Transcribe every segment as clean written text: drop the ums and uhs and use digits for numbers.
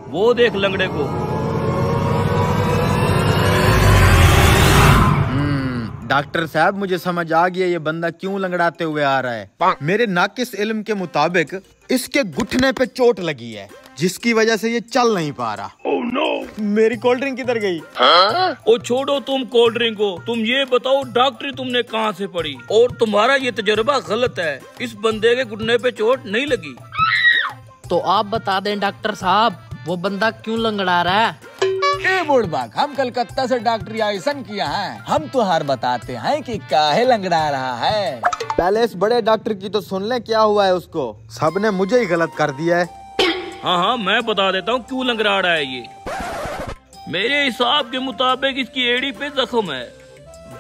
वो देख लंगड़े को। डॉक्टर साहब मुझे समझ आ गया ये बंदा क्यों लंगड़ाते हुए आ रहा है। मेरे नाकिस इल्म के मुताबिक इसके घुटने पे चोट लगी है जिसकी वजह से ये चल नहीं पा रहा। oh, no. मेरी कोल्ड ड्रिंक किधर गई? ओ छोड़ो तुम कोल्ड ड्रिंक को, तुम ये बताओ डॉक्टरी तुमने कहाँ से पढ़ी और तुम्हारा ये तजुर्बा गलत है। इस बंदे के घुटने पे चोट नहीं लगी। तो आप बता दें डॉक्टर साहब वो बंदा क्यों लंगड़ा रहा है? बुढ़बाक, हम कलकत्ता से डॉक्टरी आइसन किया है, हम तो हर बताते हैं कि काहे लंगड़ा रहा है। पहले इस बड़े डॉक्टर की तो सुन ले क्या हुआ है उसको। सबने मुझे ही गलत कर दिया है। हाँ मैं बता देता हूँ क्यों लंगड़ा रहा है ये। मेरे हिसाब के मुताबिक इसकी एड़ी पे जख्म है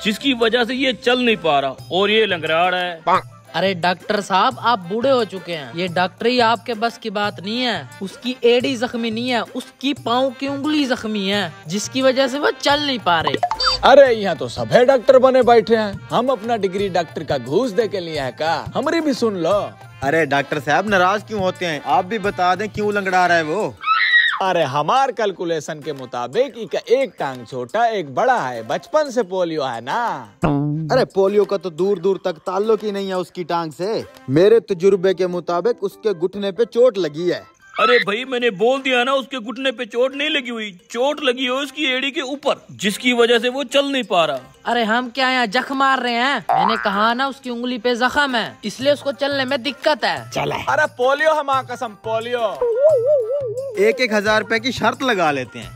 जिसकी वजह से ये चल नहीं पा रहा और ये लंगड़ा रहा है। अरे डॉक्टर साहब आप बूढ़े हो चुके हैं, ये डॉक्टरी आपके बस की बात नहीं है। उसकी एड़ी जख्मी नहीं है, उसकी पाँव की उंगली जख्मी है जिसकी वजह से वो चल नहीं पा रहे। अरे यहाँ तो सभी डॉक्टर बने बैठे हैं, हम अपना डिग्री डॉक्टर का घूस दे के लिए है का? हमारी भी सुन लो। अरे डॉक्टर साहब नाराज क्यों होते हैं, आप भी बता दें क्यों लंगड़ा रहा है वो। अरे हमार कैलकुलेशन के मुताबिक इनका एक टांग छोटा एक बड़ा है, बचपन से पोलियो है ना। अरे पोलियो का तो दूर दूर तक ताल्लुक ही नहीं है उसकी टांग से। मेरे तजुर्बे के मुताबिक उसके घुटने पे चोट लगी है। अरे भाई मैंने बोल दिया ना, उसके घुटने पे चोट नहीं लगी हुई, चोट लगी है उसकी एड़ी के ऊपर जिसकी वजह से वो चल नहीं पा रहा। अरे हम क्या यहाँ जख्म मार रहे हैं? मैंने कहा ना उसकी उंगली पे जख्म है इसलिए उसको चलने में दिक्कत है। चले। अरे पोलियो हमारा कसम पोलियो। 1,000 रुपए की शर्त लगा लेते हैं।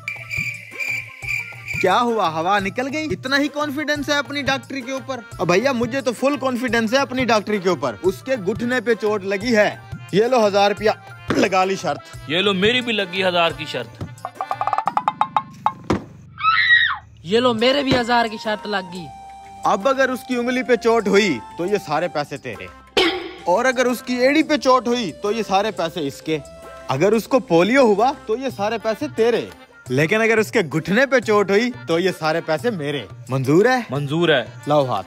क्या हुआ, हवा निकल गई? इतना ही कॉन्फिडेंस है अपनी डॉक्टरी के ऊपर? अब भैया मुझे तो फुल कॉन्फिडेंस है अपनी डॉक्टरी के ऊपर। उसके घुटने पे चोट लगी है। ये लो 1000 रुपया लगा ली शर्त। ये लो मेरी भी लगी 1000 की शर्त। ये लो मेरे भी 1000 की शर्त लग गई। अब अगर उसकी उंगली पे चोट हुई तो ये सारे पैसे तेरे, और अगर उसकी एड़ी पे चोट हुई तो ये सारे पैसे इसके। अगर उसको पोलियो हुआ तो ये सारे पैसे तेरे, लेकिन अगर उसके घुटने पे चोट हुई तो ये सारे पैसे मेरे। मंजूर है? मंजूर है। लाओ हाथ।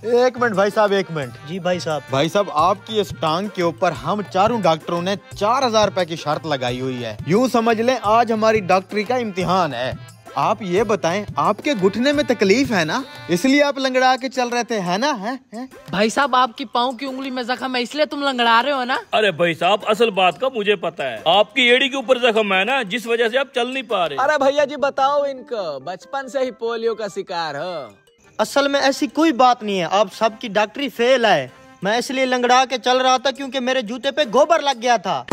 1 मिनट भाई साहब, 1 मिनट। जी भाई साहब। भाई साहब आपकी इस टांग के ऊपर हम चारों डॉक्टरों ने 4000 रुपए की शर्त लगाई हुई है। यूँ समझ लें आज हमारी डॉक्टरी का इम्तिहान है। आप ये बताएं आपके घुटने में तकलीफ है ना, इसलिए आप लंगड़ा के चल रहे थे, है ना? है भाई साहब आपकी पाँव की उंगली में जख्म है इसलिए तुम लंगड़ा रहे हो ना? अरे भाई साहब असल बात का मुझे पता है, आपकी एड़ी के ऊपर जख्म है ना जिस वजह से आप चल नहीं पा रहे। अरे भैया जी बताओ इनको बचपन से ही पोलियो का शिकार हो? असल में ऐसी कोई बात नहीं है, आप सबकी डॉक्टरी फेल है। मैं इसलिए लंगड़ा के चल रहा था क्योंकि मेरे जूते पे गोबर लग गया था।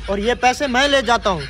और ये पैसे मैं ले जाता हूँ।